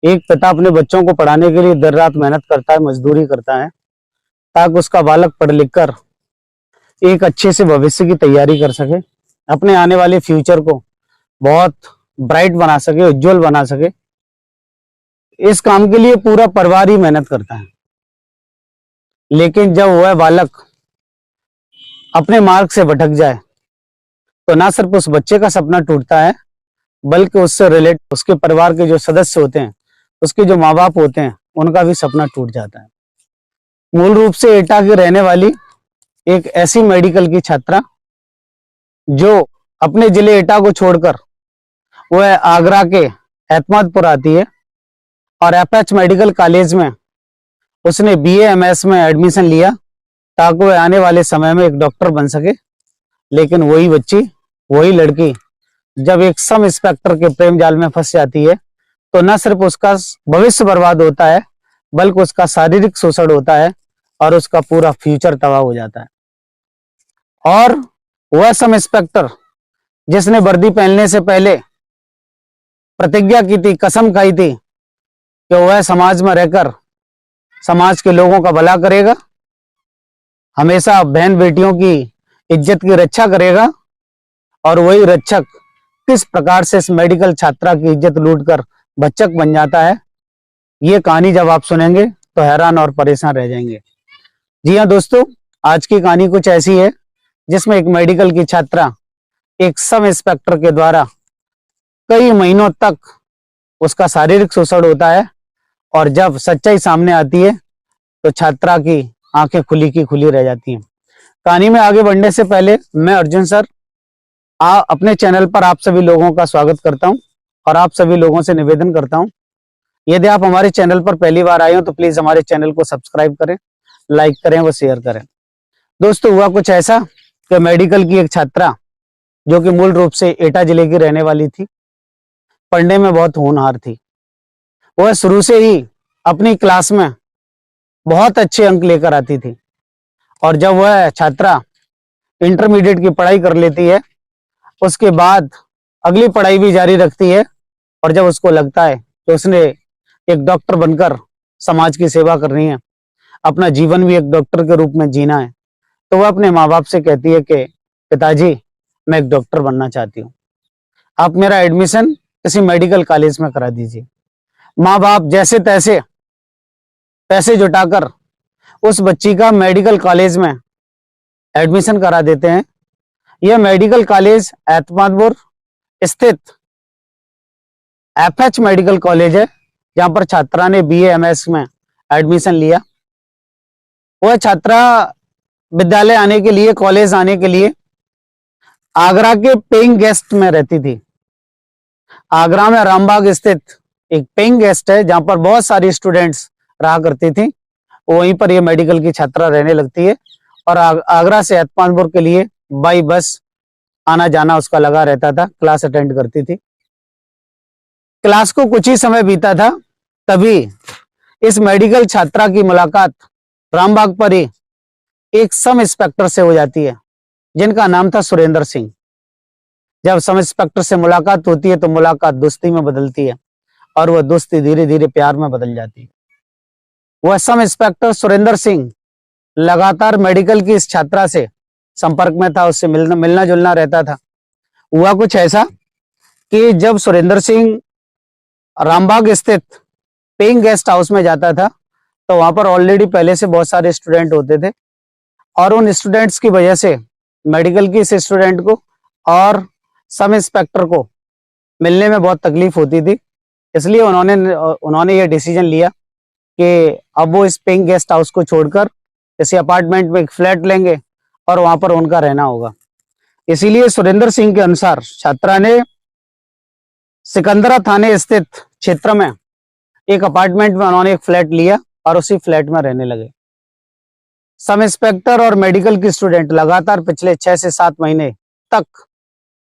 एक पिता अपने बच्चों को पढ़ाने के लिए दिन रात मेहनत करता है, मजदूरी करता है, ताकि उसका बालक पढ़ लिख कर एक अच्छे से भविष्य की तैयारी कर सके, अपने आने वाले फ्यूचर को बहुत ब्राइट बना सके, उज्जवल बना सके। इस काम के लिए पूरा परिवार ही मेहनत करता है। लेकिन जब वह बालक अपने मार्ग से भटक जाए तो ना सिर्फ उस बच्चे का सपना टूटता है, बल्कि उससे रिलेट उसके परिवार के जो सदस्य होते हैं, उसके जो माँ बाप होते हैं, उनका भी सपना टूट जाता है। मूल रूप से एटा की रहने वाली एक ऐसी मेडिकल की छात्रा जो अपने जिले एटा को छोड़कर वह आगरा के एतमादपुर आती है और एफएच मेडिकल कॉलेज में उसने बीए एमएस में एडमिशन लिया ताकि वह आने वाले समय में एक डॉक्टर बन सके। लेकिन वही बच्ची, वही लड़की जब एक सब इंस्पेक्टर के प्रेम जाल में फंस जाती है तो न सिर्फ उसका भविष्य बर्बाद होता है, बल्कि उसका शारीरिक शोषण होता है और उसका पूरा फ्यूचर तबाह हो जाता है। और वह सब इंस्पेक्टर जिसने वर्दी पहनने से पहले प्रतिज्ञा की थी, कसम खाई थी कि वह समाज में रहकर समाज के लोगों का भला करेगा, हमेशा बहन बेटियों की इज्जत की रक्षा करेगा, और वही रक्षक किस प्रकार से इस मेडिकल छात्रा की इज्जत लूटकर भक्षक बन जाता है, ये कहानी जब आप सुनेंगे तो हैरान और परेशान रह जाएंगे। जी हाँ दोस्तों, आज की कहानी कुछ ऐसी है जिसमें एक मेडिकल की छात्रा एक सब इंस्पेक्टर के द्वारा कई महीनों तक उसका शारीरिक शोषण होता है, और जब सच्चाई सामने आती है तो छात्रा की आंखें खुली की खुली रह जाती हैं। कहानी में आगे बढ़ने से पहले मैं अर्जुन सर अपने चैनल पर आप सभी लोगों का स्वागत करता हूं और आप सभी लोगों से निवेदन करता हूं, यदि आप हमारे चैनल पर पहली बार आए हो तो प्लीज हमारे चैनल को सब्सक्राइब करें, लाइक करें व शेयर करें। दोस्तों, हुआ कुछ ऐसा कि मेडिकल की एक छात्रा जो कि मूल रूप से एटा जिले की रहने वाली थी, पढ़ने में बहुत होनहार थी। वह शुरू से ही अपनी क्लास में बहुत अच्छे अंक लेकर आती थी, और जब वह छात्रा इंटरमीडिएट की पढ़ाई कर लेती है, उसके बाद अगली पढ़ाई भी जारी रखती है, और जब उसको लगता है कि उसने एक डॉक्टर बनकर समाज की सेवा करनी है, अपना जीवन भी एक डॉक्टर के रूप में जीना है, तो वह अपने माँ बाप से कहती है कि पिताजी, मैं एक डॉक्टर बनना चाहती हूँ, आप मेरा एडमिशन किसी मेडिकल कॉलेज में करा दीजिए। माँ बाप जैसे तैसे पैसे जुटाकर उस बच्ची का मेडिकल कॉलेज में एडमिशन करा देते हैं। यह मेडिकल कॉलेज एतमादपुर स्थित एफएच मेडिकल कॉलेज है, जहां पर छात्रा ने बीए एमएस में एडमिशन लिया। वह छात्रा विद्यालय आने के लिए, कॉलेज आने के लिए आगरा के पेइंग गेस्ट में रहती थी। आगरा में रामबाग स्थित एक पेइंग गेस्ट है जहां पर बहुत सारी स्टूडेंट्स रहा करती थी, वहीं पर यह मेडिकल की छात्रा रहने लगती है, और आगरा से एतमादपुर के लिए बाई बस आना जाना उसका लगा रहता था, क्लास अटेंड करती थी। क्लास को कुछ ही समय बीता था, तभी इस मेडिकल छात्रा की मुलाकात रामबाग पर ही एक सब इंस्पेक्टर से हो जाती है, जिनका नाम था सुरेंद्र सिंह। जब सब इंस्पेक्टर से मुलाकात होती है तो मुलाकात दोस्ती में बदलती है, और वह दोस्ती धीरे धीरे प्यार में बदल जाती है। वह सब इंस्पेक्टर सुरेंद्र सिंह लगातार मेडिकल की इस छात्रा से संपर्क में था, उससे मिलना जुलना रहता था। हुआ कुछ ऐसा कि जब सुरेंद्र सिंह रामबाग स्थित पेइंग गेस्ट हाउस में जाता था, तो वहां पर ऑलरेडी पहले से बहुत सारे स्टूडेंट होते थे, और उन स्टूडेंट्स की वजह से मेडिकल की इस स्टूडेंट को और सब इंस्पेक्टर को मिलने में बहुत तकलीफ होती थी। इसलिए उन्होंने ये डिसीजन लिया कि अब वो इस पेइंग गेस्ट हाउस को छोड़कर किसी अपार्टमेंट में एक फ्लैट लेंगे और वहां पर उनका रहना होगा। इसीलिए सुरेंद्र सिंह के अनुसार छात्रा ने सिकंदरा थाने स्थित क्षेत्र में एक अपार्टमेंट में उन्होंने एक फ्लैट लिया और उसी फ्लैट में रहने लगे। सब इंस्पेक्टर और मेडिकल की स्टूडेंट लगातार पिछले 6 से 7 महीने तक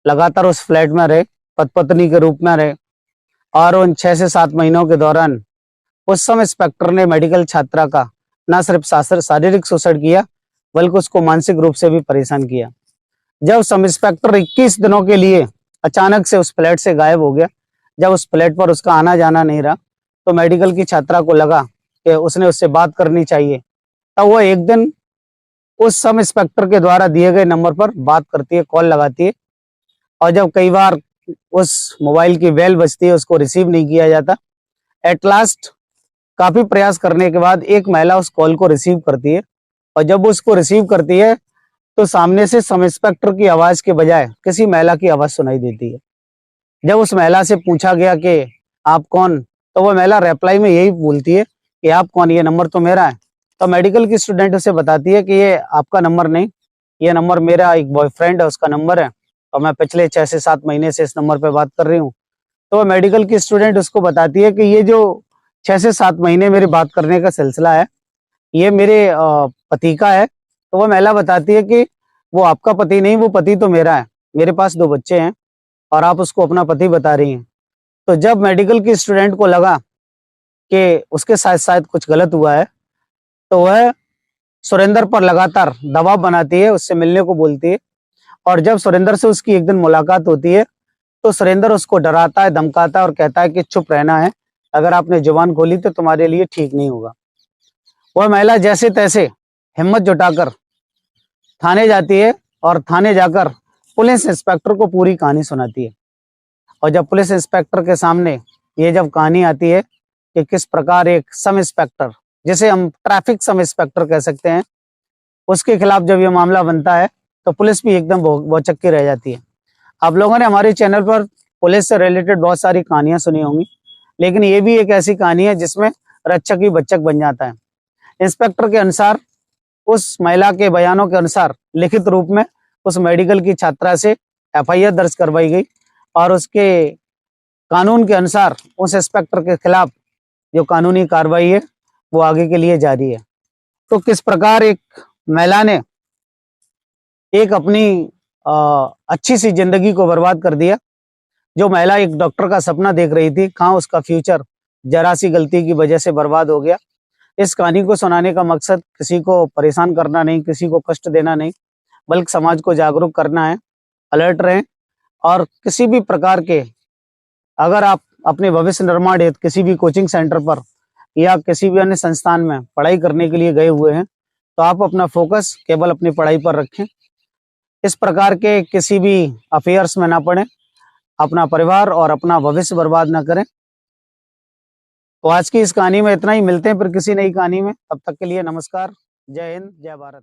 लगातार उस फ्लैट में रहे, पत्नी के रूप में रहे, और उन 6 से 7 महीनों के दौरान उस सब इंस्पेक्टर ने मेडिकल छात्रा का न सिर्फ शारीरिक शोषण किया, बल्कि उसको मानसिक रूप से भी परेशान किया। जब सब इंस्पेक्टर 21 दिनों के लिए अचानक से उस फ्लैट से गायब हो गया, जब उस फ्लैट पर उसका आना जाना नहीं रहा, तो मेडिकल की छात्रा को लगा कि उसने उससे बात करनी चाहिए। तब वो एक दिन उस सब इंस्पेक्टर के द्वारा दिए गए नंबर पर बात करती है, कॉल लगाती है। और जब कई बार उस मोबाइल की बेल बजती है, उसको रिसीव नहीं किया जाता। एट लास्ट काफी प्रयास करने के बाद एक महिला उस कॉल को रिसीव करती है। और जब वो उसको रिसीव करती है तो सामने से सब इंस्पेक्टर की आवाज के बजाय किसी महिला की आवाज सुनाई देती है। जब उस महिला से पूछा गया कि आप कौन, तो वो महिला रिप्लाई में यही बोलती है कि आप कौन, ये नंबर तो मेरा है। तो मेडिकल की स्टूडेंट उसे बताती है कि ये आपका नंबर नहीं, ये नंबर मेरा एक बॉयफ्रेंड है, उसका नंबर है, और मैं पिछले 6 से 7 महीने से इस नंबर पे बात कर रही हूँ। तो वो मेडिकल की स्टूडेंट उसको बताती है कि ये जो 6 से 7 महीने मेरी बात करने का सिलसिला है, ये मेरे पति का है। तो वो महिला बताती है कि वो आपका पति नहीं, वो पति तो मेरा है, मेरे पास 2 बच्चे हैं और आप उसको अपना पति बता रही हैं। तो जब मेडिकल की स्टूडेंट को लगा कि उसके साथ शायद कुछ गलत हुआ है, तो वह सुरेंद्र पर लगातार दबाव बनाती है, उससे मिलने को बोलती है। और जब सुरेंद्र से उसकी एक दिन मुलाकात होती है, तो सुरेंद्र उसको डराता है, धमकाता है और कहता है कि चुप रहना है, अगर आपने जुबान खोली तो तुम्हारे लिए ठीक नहीं होगा। वह महिला जैसे तैसे हिम्मत जुटाकर थाने जाती है और थाने जाकर पुलिस इंस्पेक्टर को पूरी कहानी सुनाती है। और जब पुलिस इंस्पेक्टर के सामने ये जब कहानी आती है कि किस प्रकार एक सब इंस्पेक्टर, जिसे हम ट्रैफिक सब इंस्पेक्टर कह सकते हैं, उसके खिलाफ जब ये मामला बनता है, तो पुलिस भी एकदम भौचक्की रह जाती है। आप लोगों ने हमारे चैनल पर पुलिस से रिलेटेड बहुत सारी कहानियां सुनी होंगी, लेकिन ये भी एक ऐसी कहानी है जिसमें रक्षक ही बच्चक बन जाता है। इंस्पेक्टर के अनुसार, उस महिला के बयानों के अनुसार लिखित रूप में उस मेडिकल की छात्रा से एफआईआर दर्ज करवाई गई और उसके कानून के अनुसार उस इंस्पेक्टर के खिलाफ जो कानूनी कार्रवाई है वो आगे के लिए जारी है। तो किस प्रकार एक महिला ने एक अपनी अच्छी सी जिंदगी को बर्बाद कर दिया। जो महिला एक डॉक्टर का सपना देख रही थी, कहाँ उसका फ्यूचर जरा सी गलती की वजह से बर्बाद हो गया। इस कहानी को सुनाने का मकसद किसी को परेशान करना नहीं, किसी को कष्ट देना नहीं, बल्कि समाज को जागरूक करना है। अलर्ट रहें और किसी भी प्रकार के, अगर आप अपने भविष्य निर्माण हेतु किसी भी कोचिंग सेंटर पर या किसी भी अन्य संस्थान में पढ़ाई करने के लिए गए हुए हैं, तो आप अपना फोकस केवल अपनी पढ़ाई पर रखें। इस प्रकार के किसी भी अफेयर्स में ना पड़ें, अपना परिवार और अपना भविष्य बर्बाद ना करें। तो आज की इस कहानी में इतना ही, मिलते हैं फिर किसी नई कहानी में। तब तक के लिए नमस्कार, जय हिंद, जय भारत।